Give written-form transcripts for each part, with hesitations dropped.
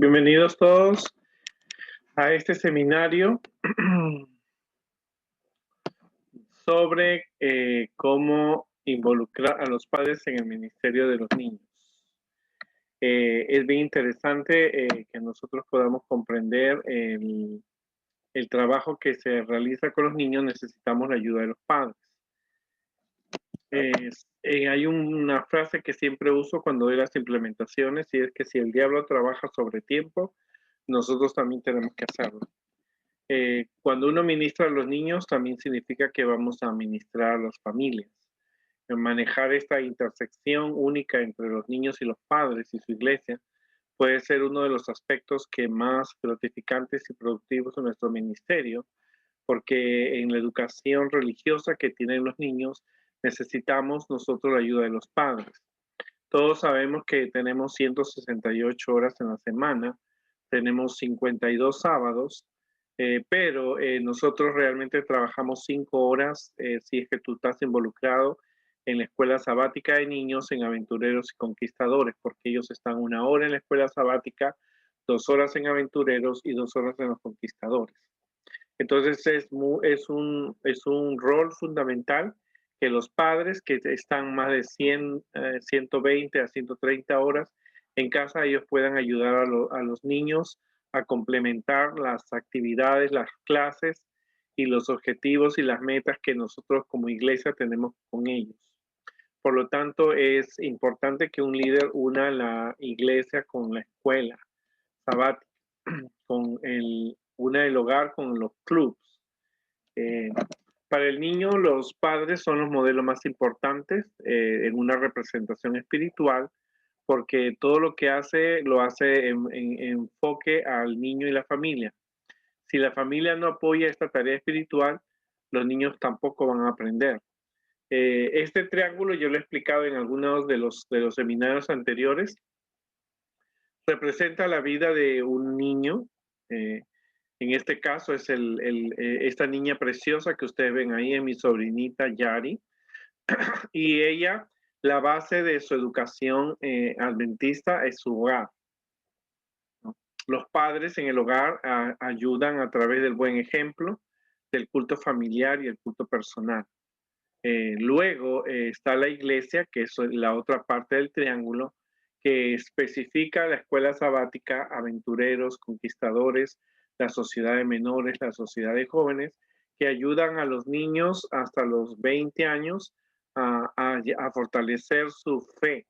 Bienvenidos todos a este seminario sobre cómo involucrar a los padres en el ministerio de los niños. Es bien interesante que nosotros podamos comprender el trabajo que se realiza con los niños. Necesitamos la ayuda de los padres. Hay una frase que siempre uso cuando doy las implementaciones, y es que si el diablo trabaja sobre tiempo, nosotros también tenemos que hacerlo. Cuando uno ministra a los niños, también significa que vamos a ministrar a las familias. Manejar esta intersección única entre los niños y los padres y su iglesia puede ser uno de los aspectos que más gratificantes y productivos de nuestro ministerio, porque en la educación religiosa que tienen los niños necesitamos nosotros la ayuda de los padres. Todos sabemos que tenemos 168 horas en la semana, tenemos 52 sábados, pero nosotros realmente trabajamos 5 horas si es que tú estás involucrado en la escuela sabática de niños, en Aventureros y Conquistadores, porque ellos están 1 hora en la escuela sabática, 2 horas en Aventureros y 2 horas en los Conquistadores. Entonces es un rol fundamental que los padres que están más de 120 a 130 horas en casa, ellos puedan ayudar a los niños a complementar las actividades, las clases y los objetivos y las metas que nosotros como iglesia tenemos con ellos. Por lo tanto, es importante que un líder una la iglesia con la escuela sabática, una el hogar con los clubs. Para el niño, los padres son los modelos más importantes en una representación espiritual, porque todo lo que hace lo hace en enfoque al niño y la familia. Si la familia no apoya esta tarea espiritual, los niños tampoco van a aprender. Este triángulo yo lo he explicado en algunos de los seminarios anteriores. Representa la vida de un niño. En este caso es esta niña preciosa que ustedes ven ahí, es mi sobrinita Yari. Y ella, la base de su educación adventista es su hogar, ¿no? Los padres en el hogar ayudan a través del buen ejemplo, del culto familiar y el culto personal. Luego está la iglesia, que es la otra parte del triángulo, que especifica la escuela sabática, aventureros, conquistadores, la sociedad de menores, la sociedad de jóvenes, que ayudan a los niños hasta los 20 años a fortalecer su fe.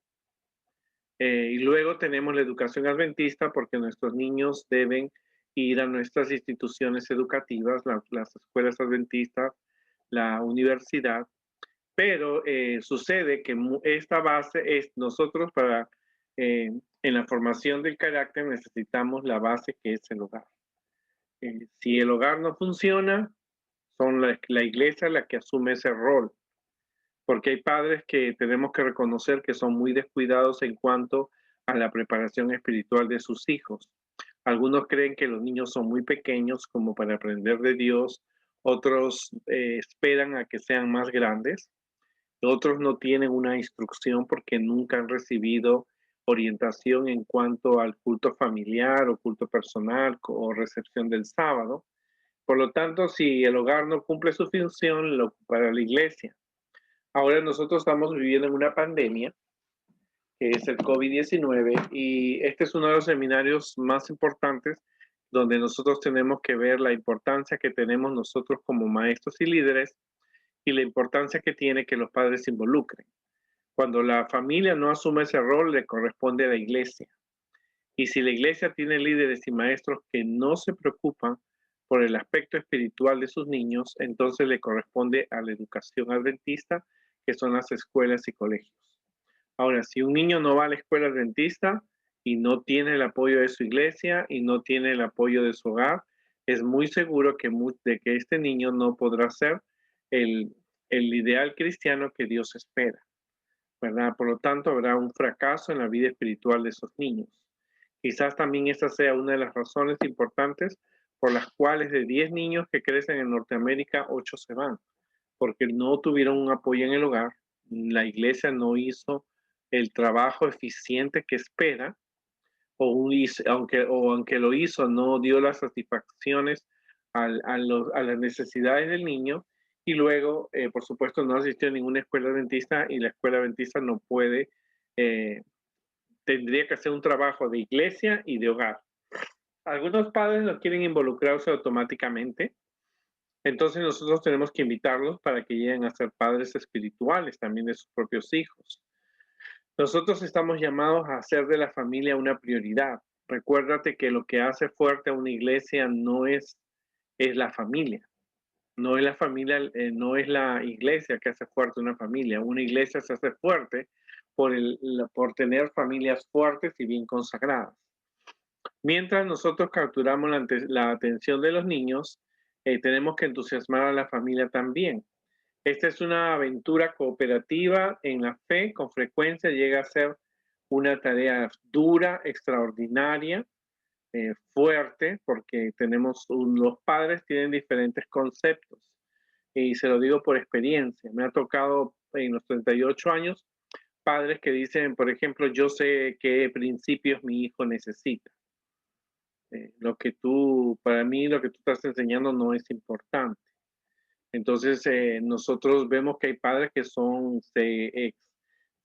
Y luego tenemos la educación adventista, porque nuestros niños deben ir a nuestras instituciones educativas, las escuelas adventistas, la universidad. Pero sucede que esta base es nosotros en la formación del carácter necesitamos la base que es el hogar. Si el hogar no funciona, son la iglesia la que asume ese rol, porque hay padres que tenemos que reconocer que son muy descuidados en cuanto a la preparación espiritual de sus hijos. Algunos creen que los niños son muy pequeños como para aprender de Dios, otros esperan a que sean más grandes. Otros no tienen una instrucción porque nunca han recibido orientación en cuanto al culto familiar o culto personal o recepción del sábado. Por lo tanto, si el hogar no cumple su función, lo ocupará la iglesia. Ahora nosotros estamos viviendo en una pandemia, que es el COVID-19, y este es uno de los seminarios más importantes donde nosotros tenemos que ver la importancia que tenemos nosotros como maestros y líderes y la importancia que tiene que los padres se involucren. Cuando la familia no asume ese rol, le corresponde a la iglesia. Y si la iglesia tiene líderes y maestros que no se preocupan por el aspecto espiritual de sus niños, entonces le corresponde a la educación adventista, que son las escuelas y colegios. Ahora, si un niño no va a la escuela adventista y no tiene el apoyo de su iglesia y no tiene el apoyo de su hogar, es muy seguro de que este niño no podrá ser el ideal cristiano que Dios espera, ¿verdad? Por lo tanto, habrá un fracaso en la vida espiritual de esos niños. Quizás también esa sea una de las razones importantes por las cuales de 10 niños que crecen en Norteamérica, 8 se van, porque no tuvieron un apoyo en el hogar, la iglesia no hizo el trabajo eficiente que espera, aunque lo hizo, no dio las satisfacciones a las necesidades del niño, y luego, por supuesto, no asistió a ninguna escuela adventista, y la escuela adventista no puede, eh, tendría que hacer un trabajo de iglesia y de hogar. Algunos padres no quieren involucrarse automáticamente, entonces nosotros tenemos que invitarlos para que lleguen a ser padres espirituales también de sus propios hijos. Nosotros estamos llamados a hacer de la familia una prioridad. Recuérdate que lo que hace fuerte a una iglesia no es la familia. No es la familia, no es la iglesia que hace fuerte una familia. Una iglesia se hace fuerte por tener familias fuertes y bien consagradas. Mientras nosotros capturamos la atención de los niños, tenemos que entusiasmar a la familia también. Esta es una aventura cooperativa en la fe, con frecuencia llega a ser una tarea dura, extraordinaria, fuerte, porque los padres tienen diferentes conceptos. Y se lo digo por experiencia. Me ha tocado en los 38 años padres que dicen, por ejemplo, yo sé qué principios mi hijo necesita. Para mí, lo que tú estás enseñando no es importante. Entonces, nosotros vemos que hay padres que se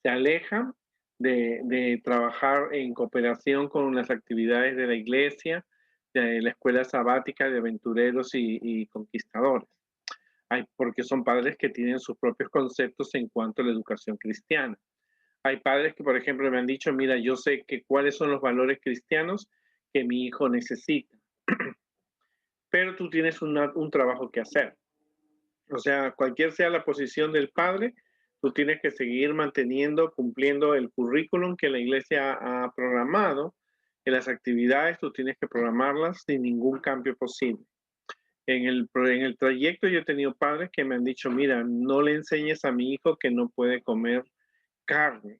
alejan de trabajar en cooperación con las actividades de la iglesia, de la escuela sabática de aventureros y conquistadores. Porque son padres que tienen sus propios conceptos en cuanto a la educación cristiana. Hay padres que, por ejemplo, me han dicho, mira, yo sé cuáles son los valores cristianos que mi hijo necesita, pero tú tienes un trabajo que hacer. O sea, cualquier sea la posición del padre, tú tienes que seguir manteniendo, cumpliendo el currículum que la iglesia ha programado. En las actividades tú tienes que programarlas sin ningún cambio posible. En el trayecto yo he tenido padres que me han dicho, mira, no le enseñes a mi hijo que no puede comer carne,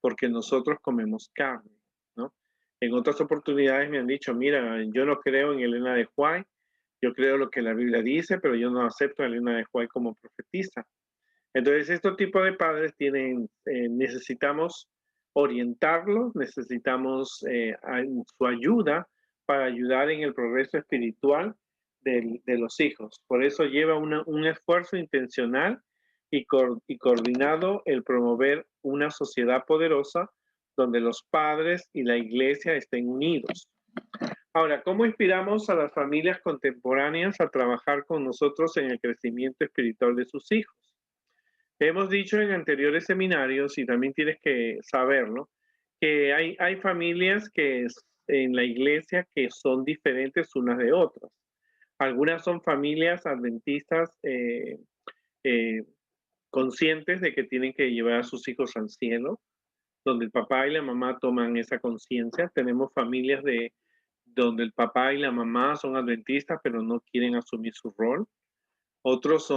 porque nosotros comemos carne, ¿no? En otras oportunidades me han dicho, mira, yo no creo en Elena de White, yo creo lo que la Biblia dice, pero yo no acepto a Elena de White como profetisa. Entonces, estos tipos de padres necesitamos orientarlos, necesitamos su ayuda para ayudar en el progreso espiritual de los hijos. Por eso lleva un esfuerzo intencional y coordinado el promover una sociedad poderosa donde los padres y la iglesia estén unidos. Ahora, ¿cómo inspiramos a las familias contemporáneas a trabajar con nosotros en el crecimiento espiritual de sus hijos? Hemos dicho en anteriores seminarios, y también tienes que saberlo, que hay familias en la iglesia que son diferentes unas de otras. Algunas son familias adventistas eh, conscientes de que tienen que llevar a sus hijos al cielo, donde el papá y la mamá toman esa conciencia. Tenemos familias donde el papá y la mamá son adventistas, pero no quieren asumir su rol. Otros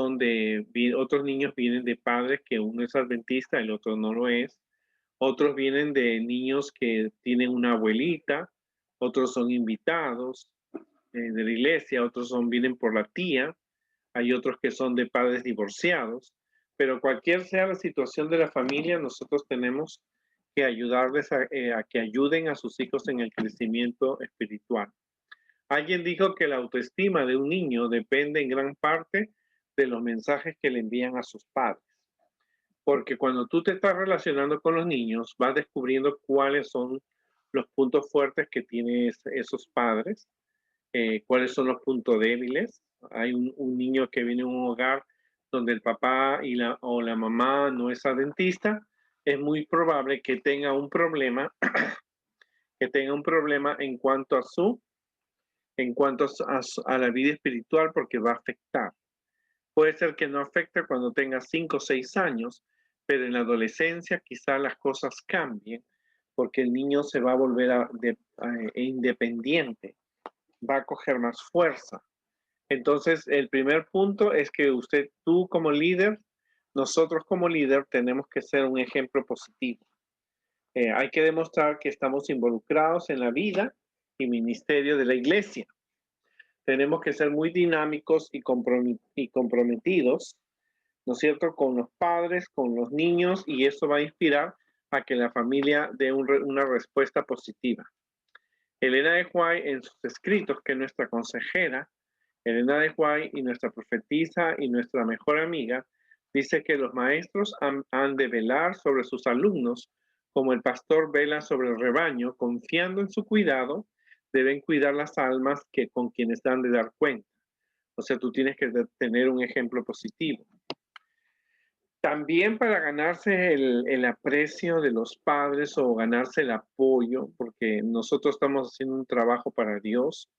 niños vienen de padres que uno es adventista, el otro no lo es. Otros vienen de niños que tienen una abuelita, otros son invitados de la iglesia, vienen por la tía, hay otros que son de padres divorciados, pero cualquier sea la situación de la familia, nosotros tenemos que ayudarles a que ayuden a sus hijos en el crecimiento espiritual. Alguien dijo que la autoestima de un niño depende en gran parte de los mensajes que le envían a sus padres. Porque cuando tú te estás relacionando con los niños, vas descubriendo cuáles son los puntos fuertes que tienen esos padres, cuáles son los puntos débiles. Hay un niño que viene a un hogar donde el papá o la mamá no es adventista, es muy probable que tenga un problema, en cuanto a la vida espiritual, porque va a afectar. Puede ser que no afecte cuando tenga 5 o 6 años, pero en la adolescencia quizá las cosas cambien, porque el niño se va a volver independiente, va a coger más fuerza. Entonces, el primer punto es que tú como líder, nosotros como líder tenemos que ser un ejemplo positivo. Hay que demostrar que estamos involucrados en la vida y ministerio de la iglesia. Tenemos que ser muy dinámicos y comprometidos, ¿no es cierto?, con los padres, con los niños, y eso va a inspirar a que la familia dé una respuesta positiva. Elena de White en sus escritos, que es nuestra consejera, Elena de White y nuestra profetisa y nuestra mejor amiga, dice que los maestros han de velar sobre sus alumnos como el pastor vela sobre el rebaño, confiando en su cuidado, deben cuidar las almas que con quienes dan de dar cuenta. O sea, tú tienes que tener un ejemplo positivo. También para ganarse el aprecio de los padres o ganarse el apoyo, porque nosotros estamos haciendo un trabajo para Dios,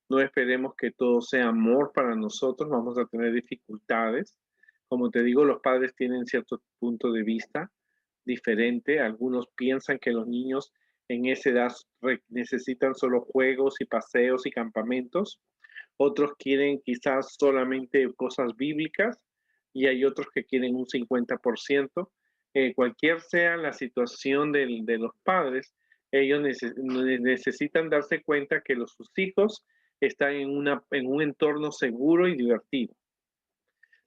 no esperemos que todo sea amor para nosotros, vamos a tener dificultades. Como te digo, los padres tienen cierto punto de vista diferente. Algunos piensan que los niños en esa edad necesitan solo juegos y paseos y campamentos. Otros quieren quizás solamente cosas bíblicas y hay otros que quieren un 50%. Cualquier sea la situación de los padres, ellos necesitan darse cuenta que sus hijos están en un entorno seguro y divertido.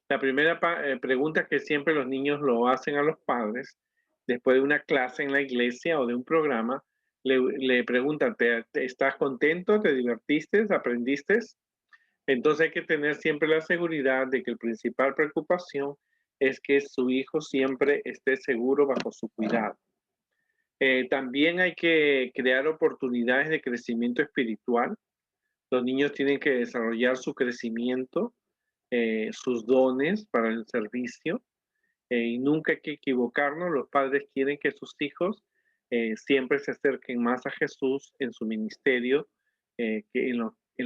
La primera pregunta que siempre los niños lo hacen a los padres, después de una clase en la iglesia o de un programa, le preguntan, ¿estás contento? ¿Te divertiste? ¿Aprendiste? Entonces hay que tener siempre la seguridad de que la principal preocupación es que su hijo siempre esté seguro bajo su cuidado. También hay que crear oportunidades de crecimiento espiritual. Los niños tienen que desarrollar su crecimiento, sus dones para el servicio, y nunca hay que equivocarnos. Los padres quieren que sus hijos siempre se acerquen más a Jesús en su ministerio, que en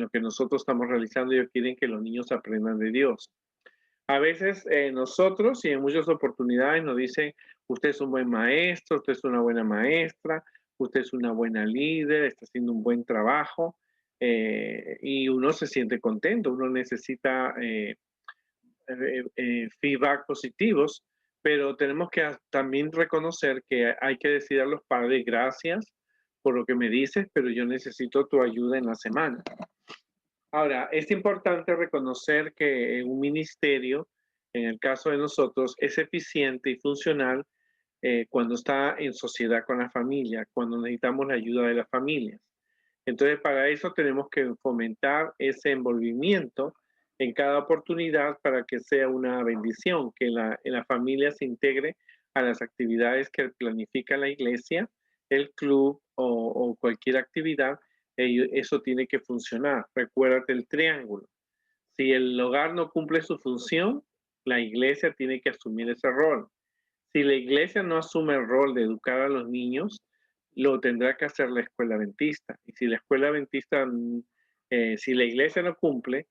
lo que nosotros estamos realizando. Ellos quieren que los niños aprendan de Dios. A veces nosotros y en muchas oportunidades nos dicen, usted es un buen maestro, usted es una buena maestra, usted es una buena líder, está haciendo un buen trabajo, y uno se siente contento, uno necesita feedback positivos, pero tenemos que también reconocer que hay que decir a los padres gracias por lo que me dices, pero yo necesito tu ayuda en la semana. Ahora, es importante reconocer que un ministerio, en el caso de nosotros, es eficiente y funcional cuando está en sociedad con la familia, cuando necesitamos la ayuda de las familias. Entonces, para eso tenemos que fomentar ese envolvimiento en cada oportunidad para que sea una bendición, que en la familia se integre a las actividades que planifica la iglesia, el club o cualquier actividad. Eso tiene que funcionar. Recuérdate el triángulo. Si el hogar no cumple su función, la iglesia tiene que asumir ese rol. Si la iglesia no asume el rol de educar a los niños, lo tendrá que hacer la escuela adventista. Y si la escuela adventista, si la iglesia no cumple,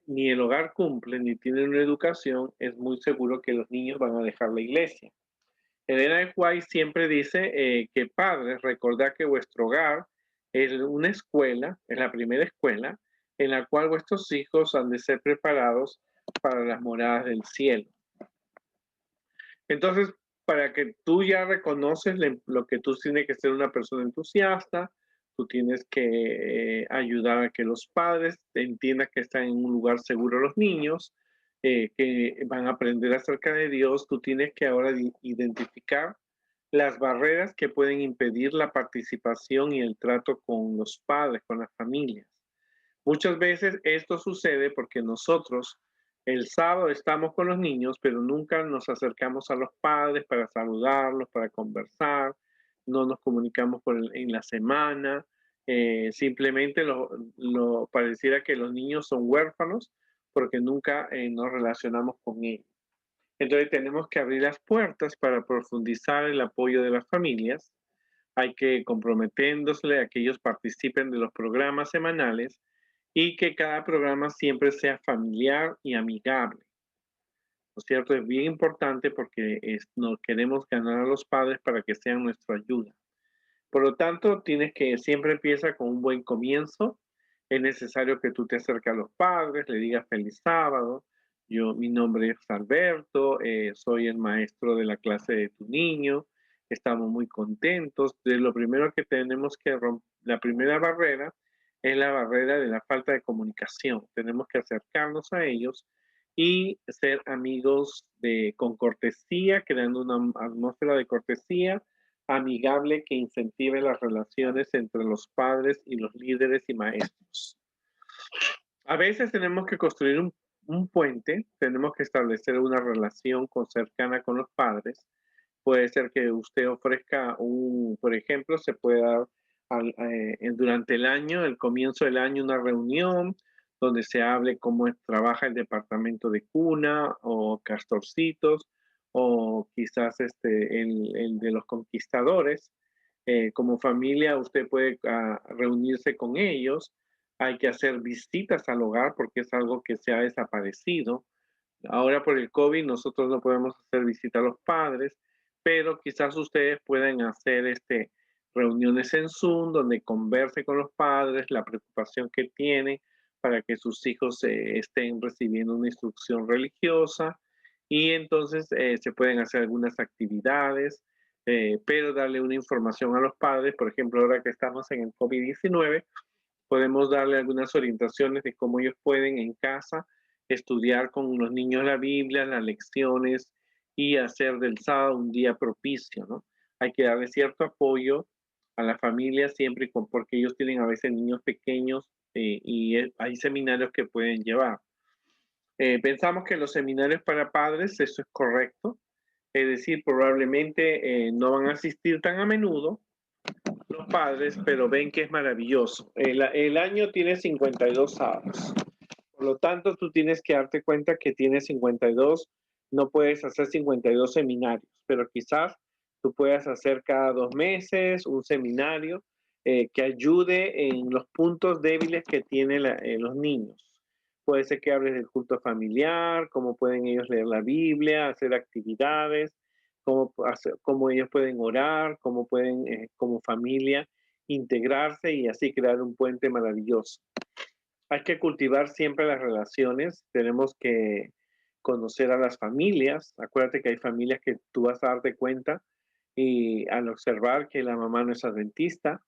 ni el hogar cumple, ni tiene una educación, es muy seguro que los niños van a dejar la iglesia. Elena de White siempre dice que padres, recordad que vuestro hogar es una escuela, es la primera escuela en la cual vuestros hijos han de ser preparados para las moradas del cielo. Entonces, para que tú ya reconoces lo que tú tienes que ser una persona entusiasta, tú tienes que ayudar a que los padres entiendan que están en un lugar seguro los niños, que van a aprender acerca de Dios. Tú tienes que ahora identificar las barreras que pueden impedir la participación y el trato con los padres, con las familias. Muchas veces esto sucede porque nosotros el sábado estamos con los niños, pero nunca nos acercamos a los padres para saludarlos, para conversar, no nos comunicamos en la semana, simplemente pareciera que los niños son huérfanos porque nunca nos relacionamos con ellos. Entonces tenemos que abrir las puertas para profundizar el apoyo de las familias. Hay que comprometerse a que ellos participen de los programas semanales y que cada programa siempre sea familiar y amigable. ¿No es cierto? Es bien importante porque nos queremos ganar a los padres para que sean nuestra ayuda. Por lo tanto, tienes que siempre empieza con un buen comienzo. Es necesario que tú te acerques a los padres, le digas feliz sábado. Mi nombre es Alberto, soy el maestro de la clase de tu niño. Estamos muy contentos. Lo primero que tenemos que romper, la primera barrera es la barrera de la falta de comunicación. Tenemos que acercarnos a ellos y ser amigos con cortesía, creando una atmósfera de cortesía, amigable que incentive las relaciones entre los padres y los líderes y maestros. A veces tenemos que construir un puente, tenemos que establecer una relación cercana con los padres. Puede ser que usted ofrezca por ejemplo, se puede dar durante el año, el comienzo del año, una reunión donde se hable cómo trabaja el departamento de cuna o castorcitos o quizás el de los conquistadores. Como familia usted puede reunirse con ellos. Hay que hacer visitas al hogar porque es algo que se ha desaparecido. Ahora por el COVID nosotros no podemos hacer visita a los padres, pero quizás ustedes puedan hacer reuniones en Zoom donde converse con los padres la preocupación que tienen para que sus hijos estén recibiendo una instrucción religiosa y entonces se pueden hacer algunas actividades, pero darle una información a los padres. Por ejemplo, ahora que estamos en el COVID-19, podemos darle algunas orientaciones de cómo ellos pueden en casa estudiar con los niños la Biblia, las lecciones y hacer del sábado un día propicio, ¿no? Hay que darle cierto apoyo a la familia siempre porque ellos tienen a veces niños pequeños hay seminarios que pueden llevar. Pensamos que los seminarios para padres, eso es correcto, es decir, probablemente no van a asistir tan a menudo, los padres, pero ven que es maravilloso. El año tiene 52 sábados. Por lo tanto, tú tienes que darte cuenta que tienes 52, no puedes hacer 52 seminarios, pero quizás tú puedas hacer cada 2 meses un seminario que ayude en los puntos débiles que tienen los niños. Puede ser que hables del culto familiar, cómo pueden ellos leer la Biblia, hacer actividades, cómo ellos pueden orar, cómo pueden como familia integrarse y así crear un puente maravilloso. Hay que cultivar siempre las relaciones, tenemos que conocer a las familias. Acuérdate que hay familias que tú vas a darte cuenta y al observar que la mamá no es adventista,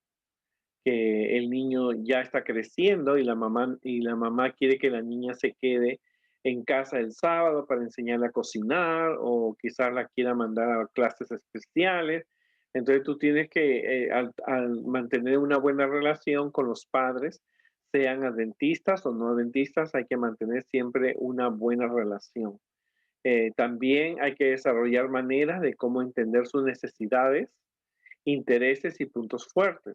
que el niño ya está creciendo y la mamá quiere que la niña se quede en casa el sábado para enseñarle a cocinar o quizás la quiera mandar a clases especiales. Entonces tú tienes que, al mantener una buena relación con los padres, sean adventistas o no adventistas, hay que mantener siempre una buena relación. También hay que desarrollar maneras de cómo entender sus necesidades, intereses y puntos fuertes.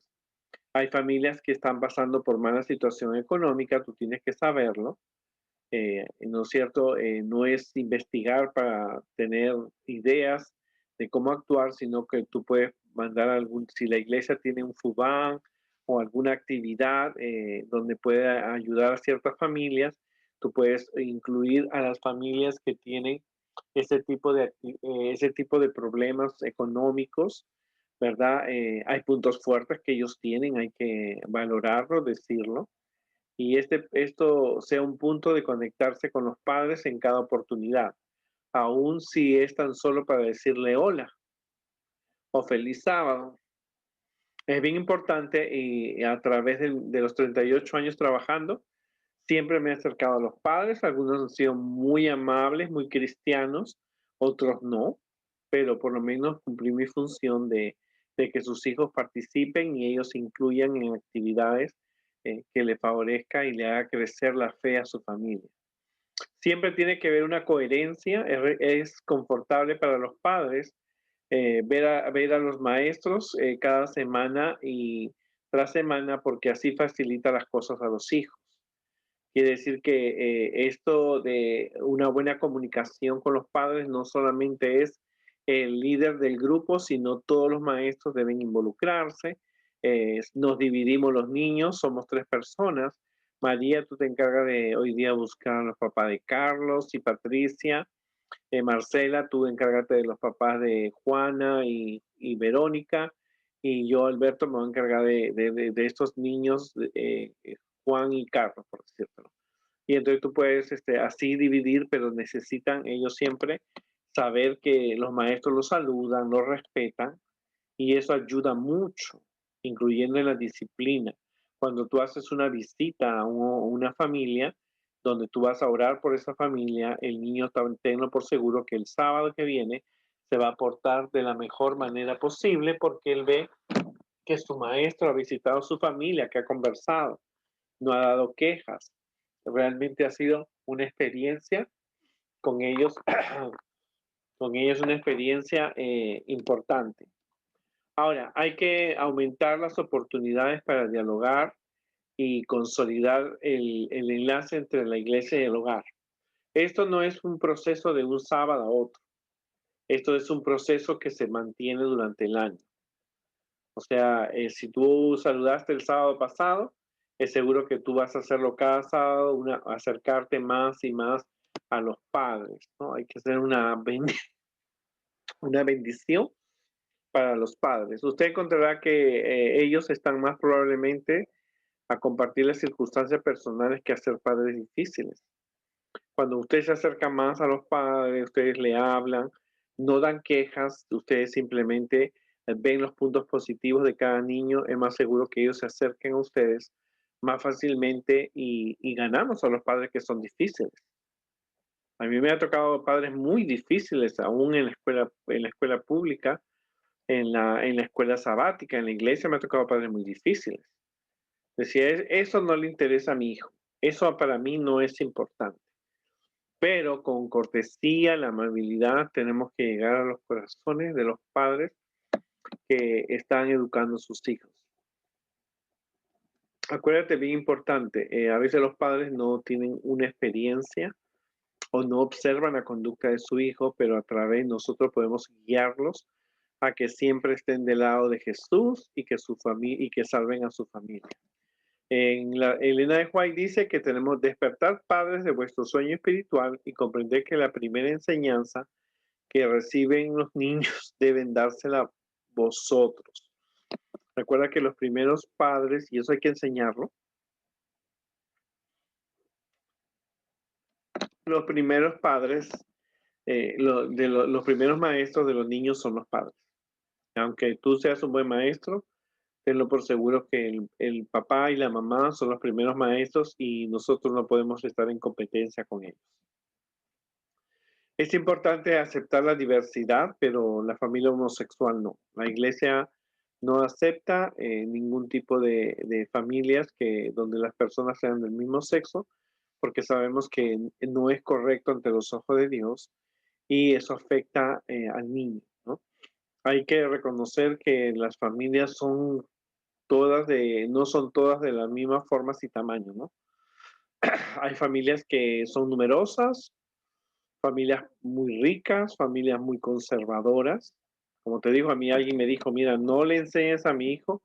Hay familias que están pasando por mala situación económica, tú tienes que saberlo, ¿no es cierto? No es investigar para tener ideas de cómo actuar, sino que tú puedes mandar si la iglesia tiene un FUBAN o alguna actividad donde pueda ayudar a ciertas familias, tú puedes incluir a las familias que tienen ese tipo de problemas económicos, ¿verdad? Hay puntos fuertes que ellos tienen, hay que valorarlo, decirlo, y esto sea un punto de conectarse con los padres en cada oportunidad, aun si es tan solo para decirle hola o feliz sábado. Es bien importante y a través de los 38 años trabajando, siempre me he acercado a los padres, algunos han sido muy amables, muy cristianos, otros no, pero por lo menos cumplí mi función de que sus hijos participen y ellos se incluyan en actividades que le favorezca y le haga crecer la fe a su familia. Siempre tiene que haber una coherencia, es confortable para los padres ver a los maestros cada semana y tras semana porque así facilita las cosas a los hijos. Quiere decir que esto de una buena comunicación con los padres no solamente es el líder del grupo, sino todos los maestros deben involucrarse. Nos dividimos los niños, somos 3 personas. María, tú te encargas de hoy día buscar a los papás de Carlos y Patricia. Marcela, tú encárgate de los papás de Juana y Verónica. Y yo, Alberto, me voy a encargar de estos niños, Juan y Carlos, por decirlo. Y entonces tú puedes así dividir, pero necesitan ellos siempre saber que los maestros los saludan, los respetan, y eso ayuda mucho, incluyendo en la disciplina. Cuando tú haces una visita a una familia, donde tú vas a orar por esa familia, el niño tenlo por seguro que el sábado que viene se va a portar de la mejor manera posible porque él ve que su maestro ha visitado su familia, que ha conversado, no ha dado quejas. Realmente ha sido una experiencia con ellos, con ellos una experiencia importante. Ahora, hay que aumentar las oportunidades para dialogar y consolidar el enlace entre la iglesia y el hogar. Esto no es un proceso de un sábado a otro. Esto es un proceso que se mantiene durante el año. O sea, si tú saludaste el sábado pasado, es seguro que tú vas a hacerlo cada sábado, acercarte más y más a los padres, ¿no? Hay que hacer una bendición para los padres. Usted encontrará que ellos están más probablemente a compartir las circunstancias personales que a ser padres difíciles. Cuando usted se acerca más a los padres, ustedes le hablan, no dan quejas, ustedes simplemente ven los puntos positivos de cada niño, es más seguro que ellos se acerquen a ustedes más fácilmente y ganamos a los padres que son difíciles. A mí me ha tocado padres muy difíciles, aún en la escuela pública, en la escuela sabática, en la iglesia me ha tocado padres muy difíciles. Decía, eso no le interesa a mi hijo, eso para mí no es importante. Pero con cortesía, la amabilidad, tenemos que llegar a los corazones de los padres que están educando a sus hijos. Acuérdate, bien importante, a veces los padres no tienen una experiencia o no observan la conducta de su hijo, pero a través nosotros podemos guiarlos a que siempre estén del lado de Jesús y que y que salven a su familia. Elena de White dice que tenemos despertar padres de vuestro sueño espiritual y comprender que la primera enseñanza que reciben los niños deben dársela vosotros. Recuerda que los primeros padres, y eso hay que enseñarlo, los primeros padres, los primeros maestros de los niños son los padres. Aunque tú seas un buen maestro, tenlo por seguro que el papá y la mamá son los primeros maestros y nosotros no podemos estar en competencia con ellos. Es importante aceptar la diversidad, pero la familia homosexual no. La iglesia no acepta ningún tipo de familias donde las personas sean del mismo sexo, porque sabemos que no es correcto ante los ojos de Dios y eso afecta al niño, ¿no? Hay que reconocer que las familias no son todas de las mismas formas y tamaños, ¿no? Hay familias que son numerosas, familias muy ricas, familias muy conservadoras. Como te digo, a mí alguien me dijo, mira, no le enseñes a mi hijo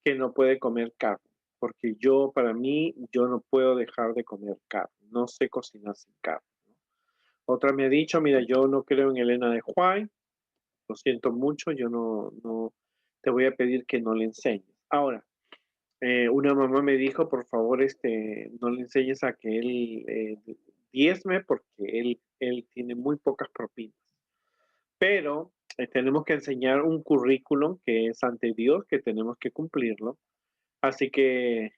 que no puede comer carne, porque para mí, yo no puedo dejar de comer carne, no sé cocinar sin carne, ¿no? Otra me ha dicho, mira, yo no creo en Elena de White, lo siento mucho, yo no te voy a pedir que no le enseñes. Ahora, una mamá me dijo, por favor, no le enseñes a que él diezme porque él tiene muy pocas propinas. Pero tenemos que enseñar un currículum que es ante Dios, que tenemos que cumplirlo. Así que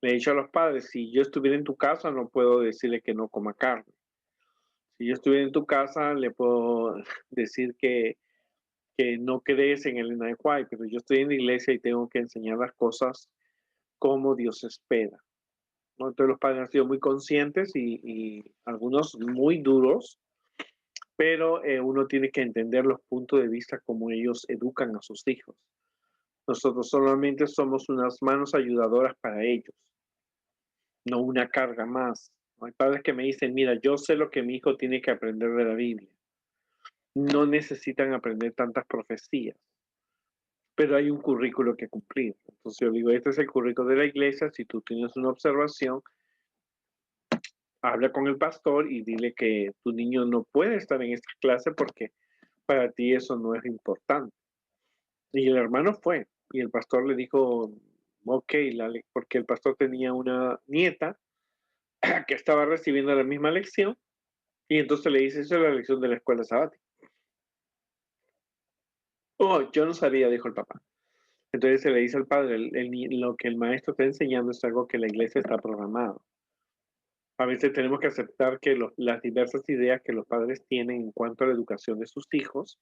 le he dicho a los padres, si yo estuviera en tu casa, no puedo decirle que no coma carne. Si yo estuviera en tu casa, le puedo decir que no crees en el White, pero yo estoy en la iglesia y tengo que enseñar las cosas como Dios espera, ¿no? Entonces los padres han sido muy conscientes y algunos muy duros, pero uno tiene que entender los puntos de vista como ellos educan a sus hijos. Nosotros solamente somos unas manos ayudadoras para ellos, no una carga más. Hay padres que me dicen, mira, yo sé lo que mi hijo tiene que aprender de la Biblia. No necesitan aprender tantas profecías, pero hay un currículo que cumplir. Entonces yo digo, este es el currículo de la iglesia, si tú tienes una observación, habla con el pastor y dile que tu niño no puede estar en esta clase porque para ti eso no es importante. Y el hermano fue, y el pastor le dijo, ok, porque el pastor tenía una nieta que estaba recibiendo la misma lección, y entonces le dice, esa es la lección de la escuela sabática. Oh, yo no sabía, dijo el papá. Entonces se le dice al padre, lo que el maestro está enseñando es algo que la iglesia está programado. A veces tenemos que aceptar que las diversas ideas que los padres tienen en cuanto a la educación de sus hijos,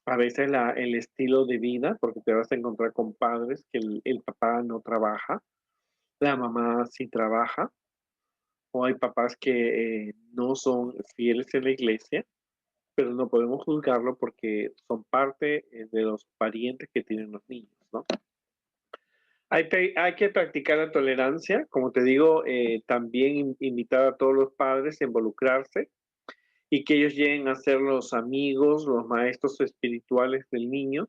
a veces el estilo de vida, porque te vas a encontrar con padres que el papá no trabaja, la mamá sí trabaja, o hay papás que no son fieles en la iglesia, pero no podemos juzgarlo porque son parte de los parientes que tienen los niños, ¿no? Hay que practicar la tolerancia, como te digo, también invitar a todos los padres a involucrarse y que ellos lleguen a ser los amigos, los maestros espirituales del niño.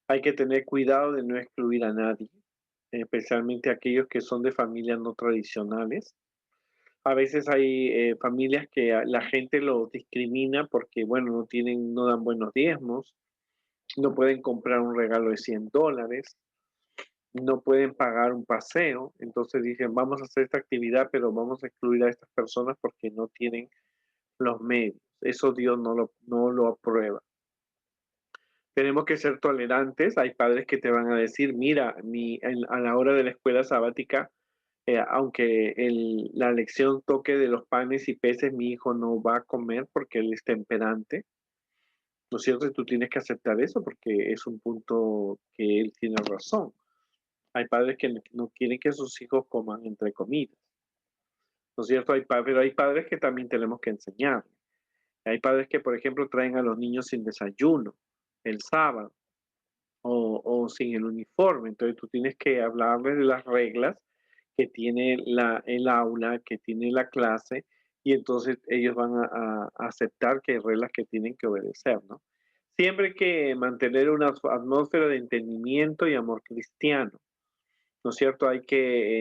Hay que tener cuidado de no excluir a nadie, especialmente aquellos que son de familias no tradicionales. A veces hay familias que la gente los discrimina porque, bueno, no dan buenos diezmos, no pueden comprar un regalo de $100, no pueden pagar un paseo, entonces dicen, vamos a hacer esta actividad, pero vamos a excluir a estas personas porque no tienen los medios. Eso Dios no lo aprueba. Tenemos que ser tolerantes. Hay padres que te van a decir, mira, a la hora de la escuela sabática, aunque la lección toque de los panes y peces, mi hijo no va a comer porque él es temperante. ¿No es cierto? Y tú tienes que aceptar eso porque es un punto que él tiene razón. Hay padres que no quieren que sus hijos coman entre comidas. ¿No es cierto? Pero hay padres que también tenemos que enseñar. Hay padres que, por ejemplo, traen a los niños sin desayuno el sábado o sin el uniforme. Entonces tú tienes que hablarles de las reglas que tiene el aula, que tiene la clase, y entonces ellos van a aceptar que hay reglas que tienen que obedecer, ¿no? Siempre hay que mantener una atmósfera de entendimiento y amor cristiano, ¿no es cierto?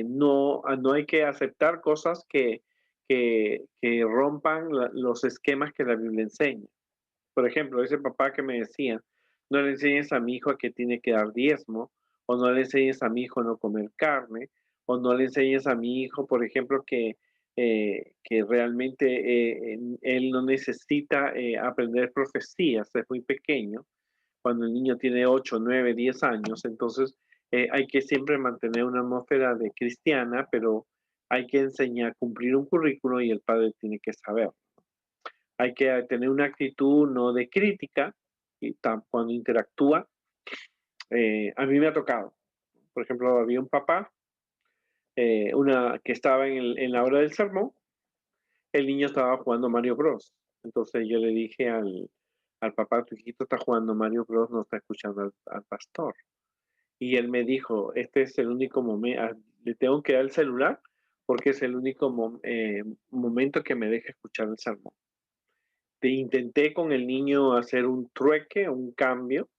No hay que aceptar cosas que rompan los esquemas que la Biblia enseña. Por ejemplo, ese papá que me decía, no le enseñes a mi hijo a que tiene que dar diezmo, o no le enseñes a mi hijo a no comer carne, o no le enseñes a mi hijo, por ejemplo, que realmente él no necesita aprender profecías, es muy pequeño, cuando el niño tiene 8, 9, 10 años, entonces hay que siempre mantener una atmósfera de cristiana, pero hay que enseñar, cumplir un currículo y el padre tiene que saber. Hay que tener una actitud no de crítica y cuando interactúa. A mí me ha tocado. Por ejemplo, había un papá que estaba en la hora del sermón, el niño estaba jugando Mario Bros. Entonces yo le dije al papá, tu hijito está jugando Mario Bros, no está escuchando al pastor. Y él me dijo, este es el único momento, le tengo que dar el celular porque es el único momento que me deja escuchar el sermón. Intenté con el niño hacer un trueque, un cambio.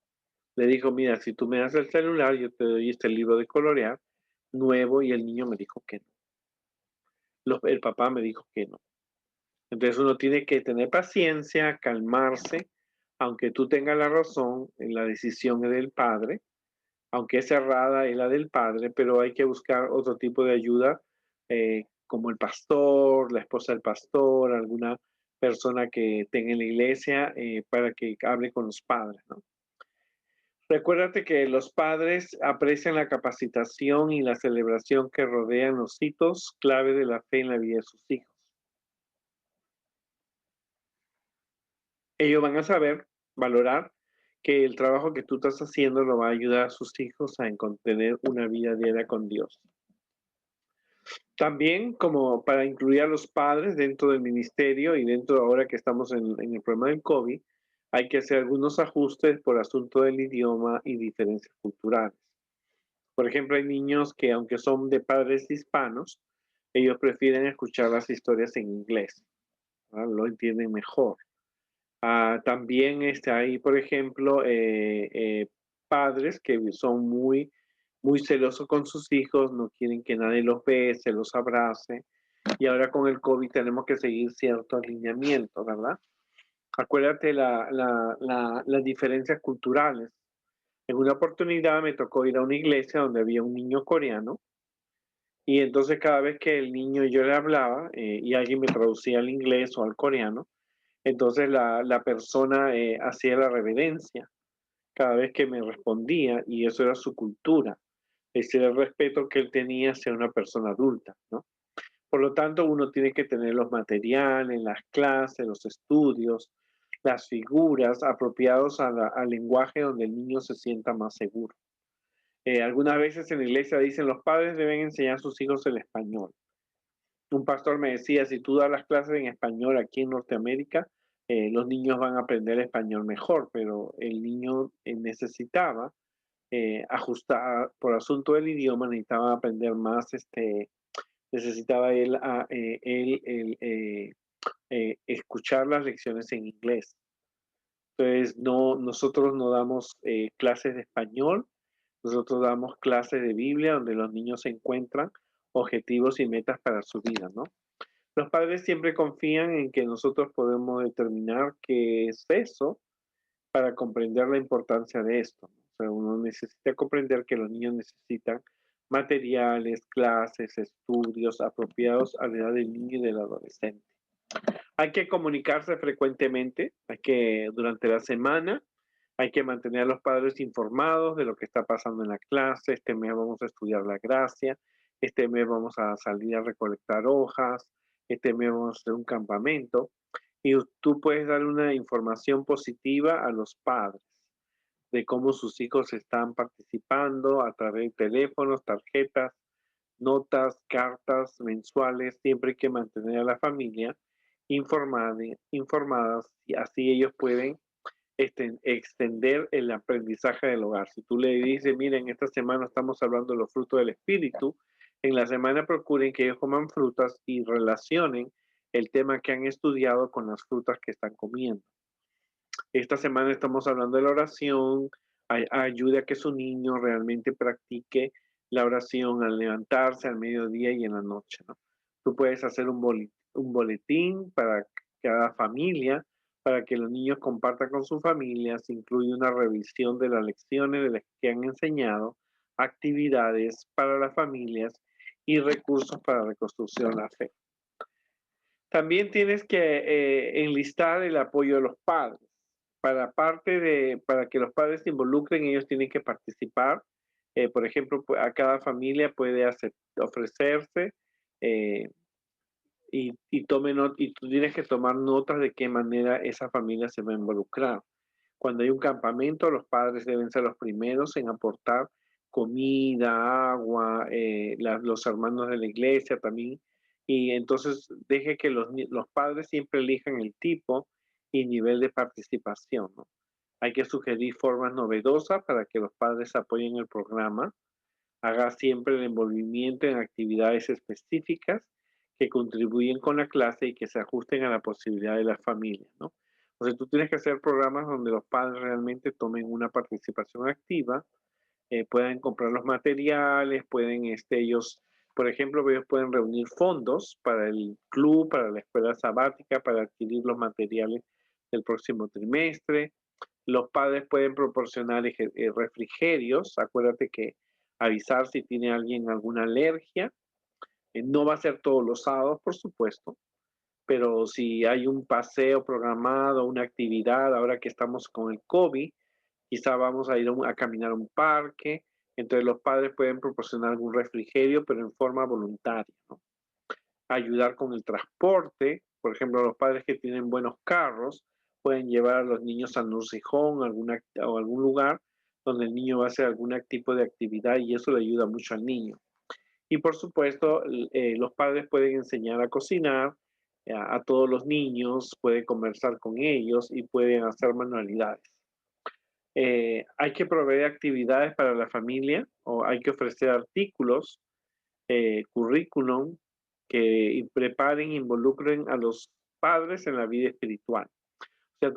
Le dijo, mira, si tú me das el celular, yo te doy este libro de colorear nuevo, y el niño me dijo que no. El papá me dijo que no. Entonces uno tiene que tener paciencia, calmarse, aunque tú tengas la razón, en la decisión es del padre, aunque es errada es la del padre, pero hay que buscar otro tipo de ayuda, como el pastor, la esposa del pastor, alguna persona que tenga en la iglesia, para que hable con los padres, ¿no? Recuérdate que los padres aprecian la capacitación y la celebración que rodean los hitos clave de la fe en la vida de sus hijos. Ellos van a saber valorar que el trabajo que tú estás haciendo lo va a ayudar a sus hijos a tener una vida diaria con Dios. También, como para incluir a los padres dentro del ministerio y dentro ahora que estamos en el problema del COVID, hay que hacer algunos ajustes por asunto del idioma y diferencias culturales. Por ejemplo, hay niños que, aunque son de padres hispanos, ellos prefieren escuchar las historias en inglés, ¿verdad? Lo entienden mejor. También hay, por ejemplo, padres que son muy celosos con sus hijos, no quieren que nadie los bese, los abrace. Y ahora con el COVID tenemos que seguir cierto alineamiento, ¿verdad? Acuérdate las diferencias culturales. En una oportunidad me tocó ir a una iglesia donde había un niño coreano, y entonces cada vez que el niño yo le hablaba y alguien me traducía al inglés o al coreano, entonces la persona hacía la reverencia cada vez que me respondía, y eso era su cultura. Ese era el respeto que él tenía hacia una persona adulta, ¿no? Por lo tanto, uno tiene que tener los materiales, las clases, los estudios, las figuras apropiados al lenguaje donde el niño se sienta más seguro. Algunas veces en la iglesia dicen los padres deben enseñar a sus hijos el español. Un pastor me decía, si tú das las clases en español aquí en Norteamérica, los niños van a aprender español mejor, pero el niño necesitaba ajustar, por asunto del idioma, necesitaba aprender más, necesitaba él escuchar las lecciones en inglés. Entonces, no, nosotros no damos clases de español, nosotros damos clases de Biblia donde los niños encuentran objetivos y metas para su vida, ¿no? Los padres siempre confían en que nosotros podemos determinar qué es eso para comprender la importancia de esto, ¿no? O sea, uno necesita comprender que los niños necesitan materiales, clases, estudios apropiados a la edad del niño y del adolescente. Hay que comunicarse frecuentemente, hay que durante la semana, hay que mantener a los padres informados de lo que está pasando en la clase. Este mes vamos a estudiar la gracia, este mes vamos a salir a recolectar hojas, este mes vamos a hacer un campamento. Y tú puedes dar una información positiva a los padres de cómo sus hijos están participando a través de teléfonos, tarjetas, notas, cartas mensuales. Siempre hay que mantener a la familia informadas y así ellos pueden extender el aprendizaje del hogar. Si tú le dices, miren, esta semana estamos hablando de los frutos del espíritu, en la semana procuren que ellos coman frutas y relacionen el tema que han estudiado con las frutas que están comiendo. Esta semana estamos hablando de la oración, ayude a que su niño realmente practique la oración al levantarse, al mediodía y en la noche, ¿no? Tú puedes hacer un boletín para cada familia, para que los niños compartan con sus familias, incluye una revisión de las lecciones de las que han enseñado, actividades para las familias y recursos para reconstrucción de la fe. También tienes que enlistar el apoyo de los padres. Para que los padres se involucren, ellos tienen que participar. Por ejemplo, a cada familia puede ofrecerse eh, y tú tienes que tomar notas de qué manera esa familia se va a involucrar. Cuando hay un campamento, los padres deben ser los primeros en aportar comida, agua, los hermanos de la iglesia también. Y entonces deje que los padres siempre elijan el tipo y nivel de participación, ¿no? Hay que sugerir formas novedosas para que los padres apoyen el programa. Haga siempre el envolvimiento en actividades específicas que contribuyen con la clase y que se ajusten a la posibilidad de la familia, ¿no? O sea, tú tienes que hacer programas donde los padres realmente tomen una participación activa, puedan comprar los materiales, pueden ellos, por ejemplo, ellos pueden reunir fondos para el club, para la escuela sabática, para adquirir los materiales del próximo trimestre. Los padres pueden proporcionar refrigerios. Acuérdate que avisar si tiene alguien alguna alergia. No va a ser todos los sábados, por supuesto, pero si hay un paseo programado, una actividad, ahora que estamos con el COVID, quizá vamos a ir a caminar a un parque. Entonces los padres pueden proporcionar algún refrigerio, pero en forma voluntaria, ¿no? Ayudar con el transporte. Por ejemplo, los padres que tienen buenos carros pueden llevar a los niños al nursing home o algún lugar donde el niño va a hacer algún tipo de actividad y eso le ayuda mucho al niño. Y por supuesto, los padres pueden enseñar a cocinar a todos los niños, pueden conversar con ellos y pueden hacer manualidades. Hay que proveer actividades para la familia o hay que ofrecer artículos, currículum que preparen e involucren a los padres en la vida espiritual. O sea,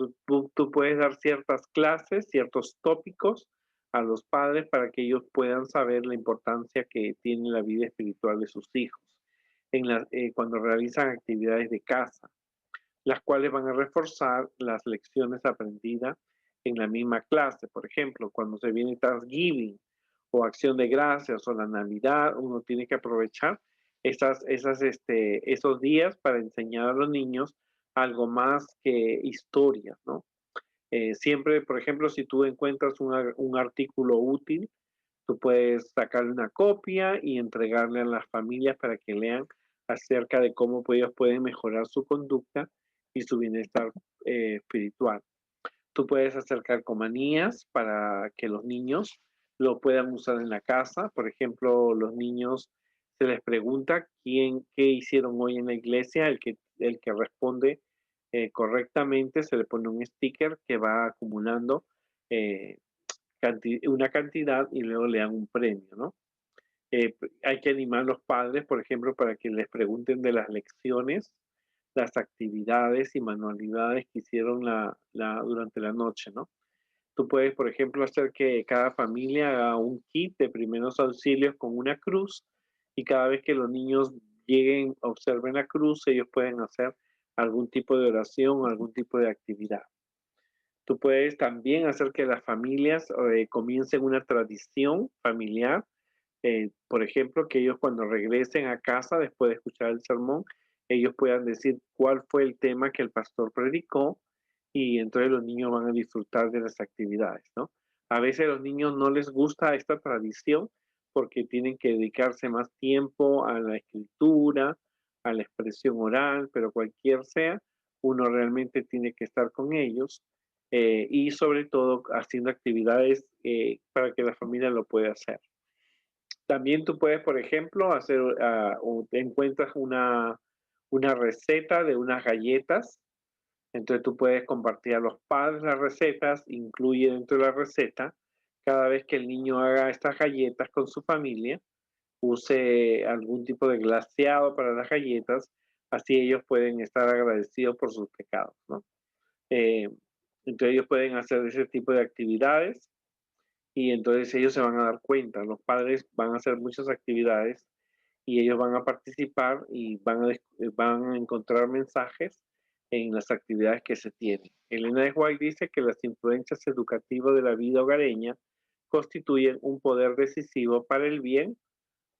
tú puedes dar ciertas clases, ciertos tópicos a los padres para que ellos puedan saber la importancia que tiene la vida espiritual de sus hijos cuando realizan actividades de casa, las cuales van a reforzar las lecciones aprendidas en la misma clase. Por ejemplo, cuando se viene Thanksgiving o Acción de Gracias o la Navidad, uno tiene que aprovechar esos días para enseñar a los niños algo más que historia, ¿no? Siempre, por ejemplo, si tú encuentras un artículo útil, tú puedes sacarle una copia y entregarle a las familias para que lean acerca de cómo ellos pueden mejorar su conducta y su bienestar espiritual. Tú puedes hacer calcomanías para que los niños lo puedan usar en la casa. Por ejemplo, los niños se les pregunta qué hicieron hoy en la iglesia. El que responde correctamente se le pone un sticker que va acumulando eh, una cantidad y luego le dan un premio, ¿no? Hay que animar a los padres, por ejemplo, para que les pregunten de las lecciones, las actividades y manualidades que hicieron durante la noche, ¿no? Tú puedes, por ejemplo, hacer que cada familia haga un kit de primeros auxilios con una cruz y cada vez que los niños lleguen, observen la cruz, ellos pueden hacer algún tipo de oración, algún tipo de actividad. Tú puedes también hacer que las familias comiencen una tradición familiar, por ejemplo, que ellos cuando regresen a casa después de escuchar el sermón, ellos puedan decir cuál fue el tema que el pastor predicó y entonces los niños van a disfrutar de las actividades, ¿no? A veces a los niños no les gusta esta tradición porque tienen que dedicarse más tiempo a la escritura, a la expresión oral, pero cualquier sea, uno realmente tiene que estar con ellos y sobre todo haciendo actividades para que la familia lo pueda hacer. También tú puedes, por ejemplo, hacer, o te encuentras una receta de unas galletas, entonces tú puedes compartir a los padres las recetas, incluye dentro de la receta, cada vez que el niño haga estas galletas con su familia, use algún tipo de glaseado para las galletas, así ellos pueden estar agradecidos por sus pecados, ¿no? Eh, entonces ellos pueden hacer ese tipo de actividades y entonces ellos se van a dar cuenta, los padres van a hacer muchas actividades y ellos van a participar y van a encontrar mensajes en las actividades que se tienen. Elena de White dice que las influencias educativas de la vida hogareña constituyen un poder decisivo para el bien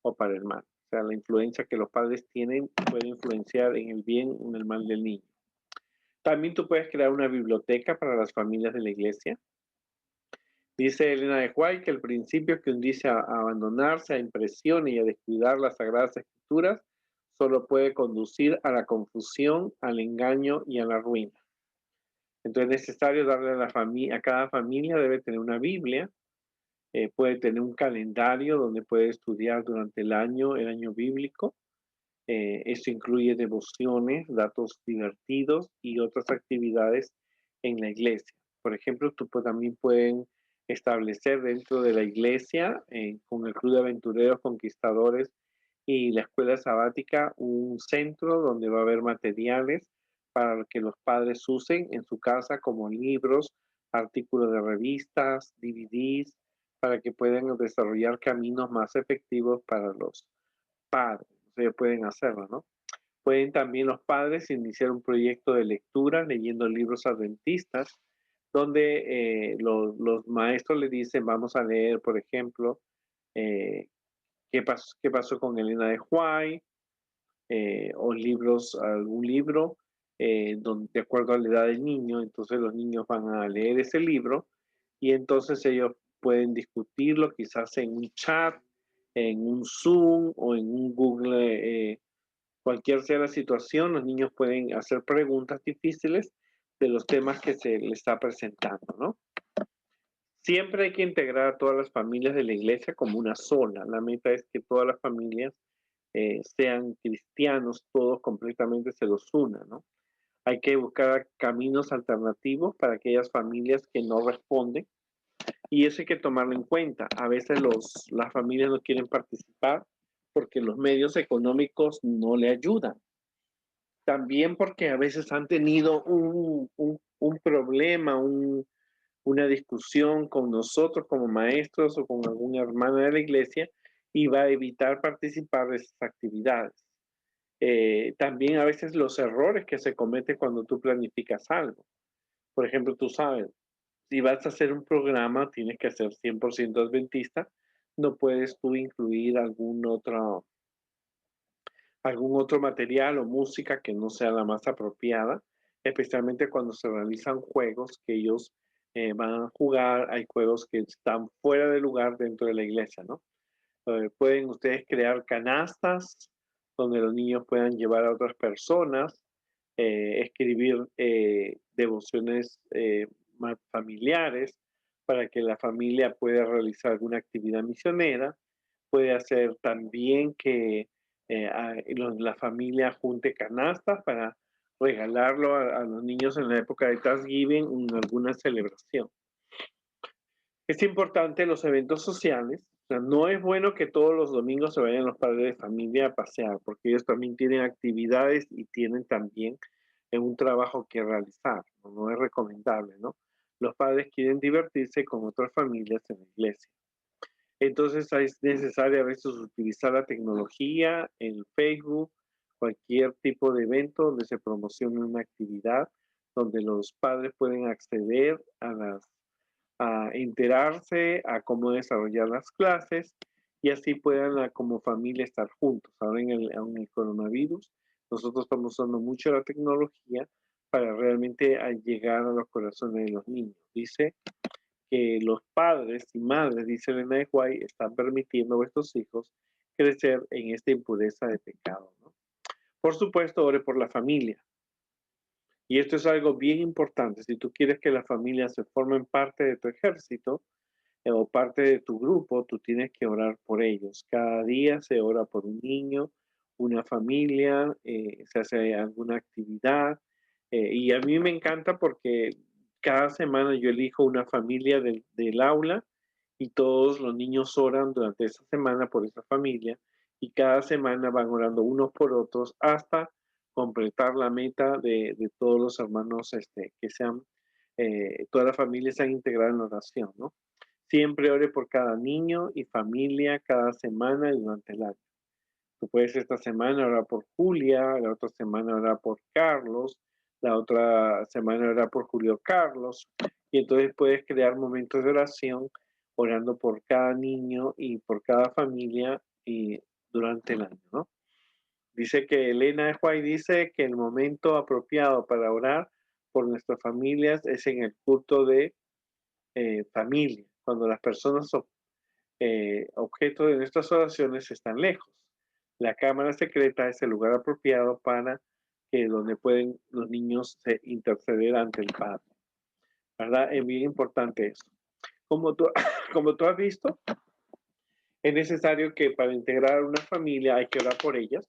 o para el mal. O sea, la influencia que los padres tienen puede influenciar en el bien o en el mal del niño. También tú puedes crear una biblioteca para las familias de la iglesia. Dice Elena de White que el principio que dice a abandonarse a impresiones y a descuidar las sagradas escrituras solo puede conducir a la confusión, al engaño y a la ruina. Entonces es necesario darle a cada familia debe tener una Biblia, puede tener un calendario donde puede estudiar durante el año bíblico. Esto incluye devociones, datos divertidos y otras actividades en la iglesia. Por ejemplo, también pueden establecer dentro de la iglesia, con el Club de Aventureros Conquistadores y la Escuela Sabática, un centro donde va a haber materiales para que los padres usen en su casa como libros, artículos de revistas, DVDs, para que puedan desarrollar caminos más efectivos para los padres. Ellos pueden hacerlo, ¿no? Pueden también los padres iniciar un proyecto de lectura leyendo libros adventistas, donde los maestros le dicen, vamos a leer, por ejemplo, eh, qué pasó con Elena de White, o algún libro, de acuerdo a la edad del niño, entonces los niños van a leer ese libro y entonces ellos pueden discutirlo quizás en un chat, en un Zoom o en un Google. Cualquier sea la situación, los niños pueden hacer preguntas difíciles de los temas que se les está presentando, ¿no? Siempre hay que integrar a todas las familias de la iglesia como una sola. La meta es que todas las familias sean cristianos, todos completamente se los una, ¿no? Hay que buscar caminos alternativos para aquellas familias que no responden y eso hay que tomarlo en cuenta. A veces las familias no quieren participar porque los medios económicos no le ayudan. También porque a veces han tenido un problema, una discusión con nosotros como maestros o con alguna hermana de la iglesia y va a evitar participar de esas actividades. También a veces los errores que se cometen cuando tú planificas algo. Por ejemplo, tú sabes, si vas a hacer un programa, tienes que ser 100% adventista, no puedes tú incluir algún otro material o música que no sea la más apropiada, especialmente cuando se realizan juegos que ellos van a jugar. Hay juegos que están fuera de lugar dentro de la iglesia, ¿no? Pueden ustedes crear canastas donde los niños puedan llevar a otras personas, escribir devociones más familiares para que la familia pueda realizar alguna actividad misionera. Puede hacer también que la familia junte canastas para regalarlo a los niños en la época de Thanksgiving en alguna celebración. Es importante los eventos sociales. O sea, no es bueno que todos los domingos se vayan los padres de familia a pasear, porque ellos también tienen actividades y tienen también un trabajo que realizar. No, no es recomendable, ¿no? Los padres quieren divertirse con otras familias en la iglesia. Entonces es necesario a veces utilizar la tecnología en Facebook, cualquier tipo de evento donde se promocione una actividad, donde los padres pueden acceder a enterarse, a cómo desarrollar las clases y así puedan como familia estar juntos. Ahora en el coronavirus, nosotros estamos usando mucho la tecnología para realmente llegar a los corazones de los niños. Dice que los padres y madres, dice Elena de White, están permitiendo a vuestros hijos crecer en esta impureza de pecado, ¿no? Por supuesto, ore por la familia. Y esto es algo bien importante. Si tú quieres que las familias se formen parte de tu ejército o parte de tu grupo, tú tienes que orar por ellos. Cada día se ora por un niño, una familia, se hace alguna actividad. Y a mí me encanta porque cada semana yo elijo una familia del aula y todos los niños oran durante esa semana por esa familia y cada semana van orando unos por otros hasta completar la meta de todos los hermanos que sean, toda la familia se han integrado en la oración, ¿no? Siempre ore por cada niño y familia cada semana y durante el año. Tú puedes esta semana orar por Julia, la otra semana orar por Carlos, la otra semana orar por Julio Carlos, y entonces puedes crear momentos de oración orando por cada niño y por cada familia y durante el año, ¿no? Dice que Elena de White dice que el momento apropiado para orar por nuestras familias es en el culto de familia, cuando las personas son objeto de nuestras oraciones están lejos. La cámara secreta es el lugar apropiado para que donde pueden los niños interceder ante el Padre. ¿Verdad? Es bien importante eso. Como tú, como tú has visto, es necesario que para integrar una familia hay que orar por ellas,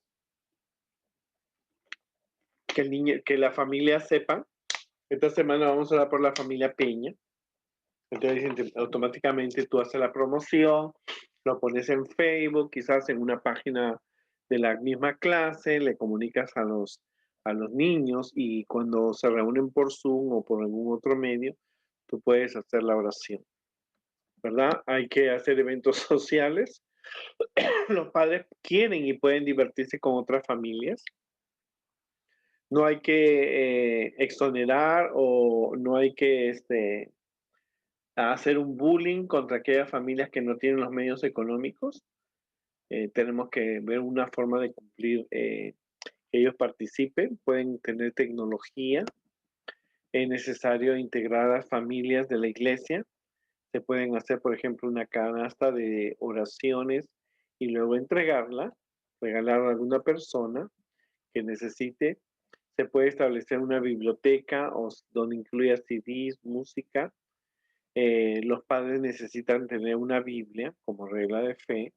que el niño, que la familia sepa. Esta semana vamos a orar por la familia Peña. Entonces automáticamente tú haces la promoción, lo pones en Facebook, quizás en una página de la misma clase, le comunicas a los niños y cuando se reúnen por Zoom o por algún otro medio, tú puedes hacer la oración, ¿verdad? Hay que hacer eventos sociales. Los padres quieren y pueden divertirse con otras familias. No hay que exonerar o no hay que hacer un bullying contra aquellas familias que no tienen los medios económicos. Tenemos que ver una forma de cumplir que ellos participen, pueden tener tecnología, es necesario integrar a las familias de la iglesia, se pueden hacer, por ejemplo, una canasta de oraciones y luego entregarla, regalarla a alguna persona que necesite. Se puede establecer una biblioteca donde incluya CDs, música. Los padres necesitan tener una Biblia como regla de fe,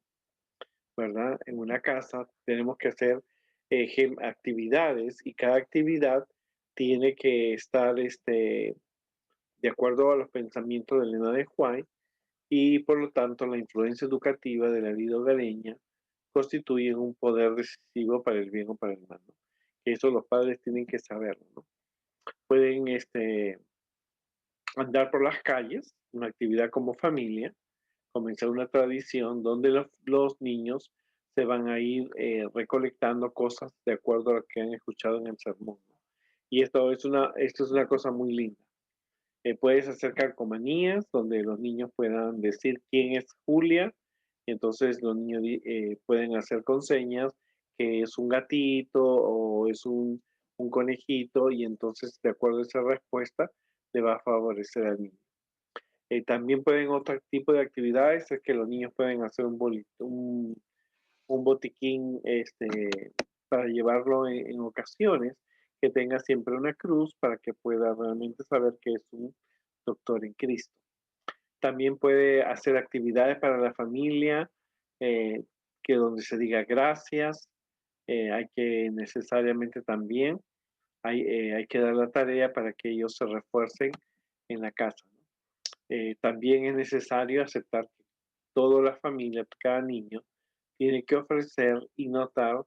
¿verdad? En una casa tenemos que hacer actividades y cada actividad tiene que estar de acuerdo a los pensamientos de Elena de White y por lo tanto la influencia educativa de la vida hogareña constituye un poder decisivo para el bien o para el mal, ¿no? Que eso los padres tienen que saberlo, ¿no? Pueden andar por las calles, una actividad como familia, comenzar una tradición donde los niños se van a ir recolectando cosas de acuerdo a lo que han escuchado en el sermón, ¿no? Y esto es una cosa muy linda. Puedes hacer calcomanías donde los niños puedan decir quién es Julia, y entonces los niños pueden hacer con señas que es un gatito o es un conejito, y entonces de acuerdo a esa respuesta le va a favorecer al niño. También pueden otro tipo de actividades, es que los niños pueden hacer un botiquín para llevarlo en ocasiones, que tenga siempre una cruz para que pueda realmente saber que es un doctor en Cristo. También puede hacer actividades para la familia, eh, que donde se diga gracias. Hay que necesariamente también, hay que dar la tarea para que ellos se refuercen en la casa, ¿no? También es necesario aceptar que toda la familia, cada niño, tiene que ofrecer y notar,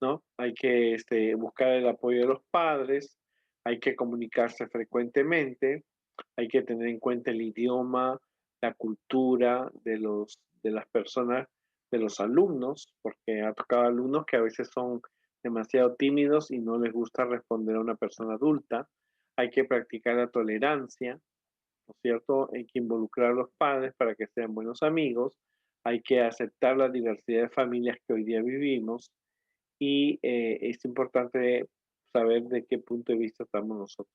¿no? Hay que buscar el apoyo de los padres, hay que comunicarse frecuentemente, hay que tener en cuenta el idioma, la cultura de las personas, de los alumnos, porque ha tocado alumnos que a veces son demasiado tímidos y no les gusta responder a una persona adulta. Hay que practicar la tolerancia, ¿no es cierto? Hay que involucrar a los padres para que sean buenos amigos. Hay que aceptar la diversidad de familias que hoy día vivimos y es importante saber de qué punto de vista estamos nosotros.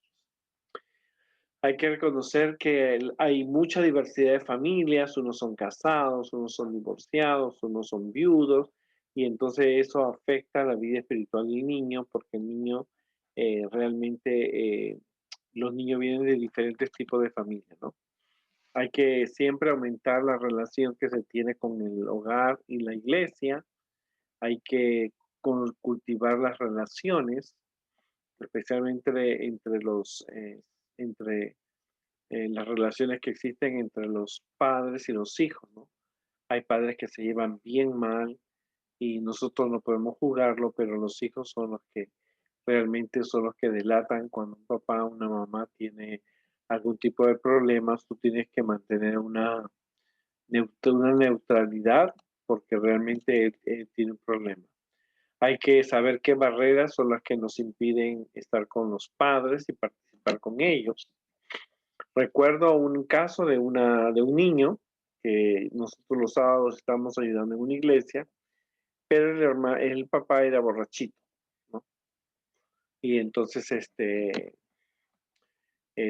Hay que reconocer que hay mucha diversidad de familias, unos son casados, unos son divorciados, unos son viudos, y entonces eso afecta la vida espiritual del niño, porque el niño realmente, los niños vienen de diferentes tipos de familias, ¿no? Hay que siempre aumentar la relación que se tiene con el hogar y la iglesia, hay que cultivar las relaciones, especialmente entre las relaciones que existen entre los padres y los hijos, ¿no? Hay padres que se llevan bien mal y nosotros no podemos juzgarlo, pero los hijos son los que realmente son los que delatan cuando un papá o una mamá tiene algún tipo de problemas. Tú tienes que mantener una neutralidad porque realmente él tiene un problema. Hay que saber qué barreras son las que nos impiden estar con los padres y participar con ellos. Recuerdo un caso de un niño que nosotros los sábados estábamos ayudando en una iglesia, pero el papá era borrachito, ¿no? Y entonces,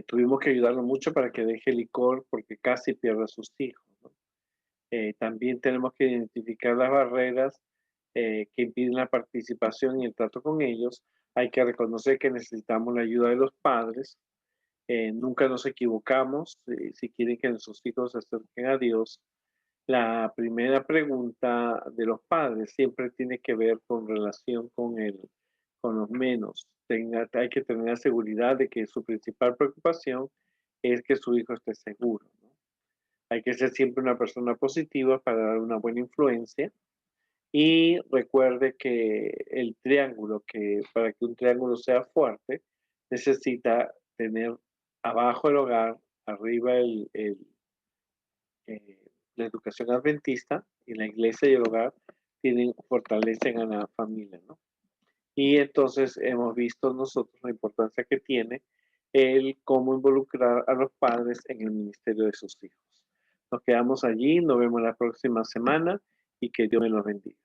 tuvimos que ayudarlo mucho para que deje el licor porque casi pierde a sus hijos, ¿no? También tenemos que identificar las barreras, que impiden la participación y el trato con ellos. Hay que reconocer que necesitamos la ayuda de los padres. Nunca nos equivocamos. Si quieren que nuestros hijos se acerquen a Dios, la primera pregunta de los padres siempre tiene que ver con relación con los menos. Hay que tener la seguridad de que su principal preocupación es que su hijo esté seguro, ¿no? Hay que ser siempre una persona positiva para dar una buena influencia. Y recuerde que el triángulo, que para que un triángulo sea fuerte, necesita tener abajo el hogar, arriba la educación adventista, y la iglesia y el hogar fortalecen a la familia, ¿no? Y entonces hemos visto nosotros la importancia que tiene el cómo involucrar a los padres en el ministerio de sus hijos. Nos quedamos allí, nos vemos la próxima semana y que Dios me los bendiga.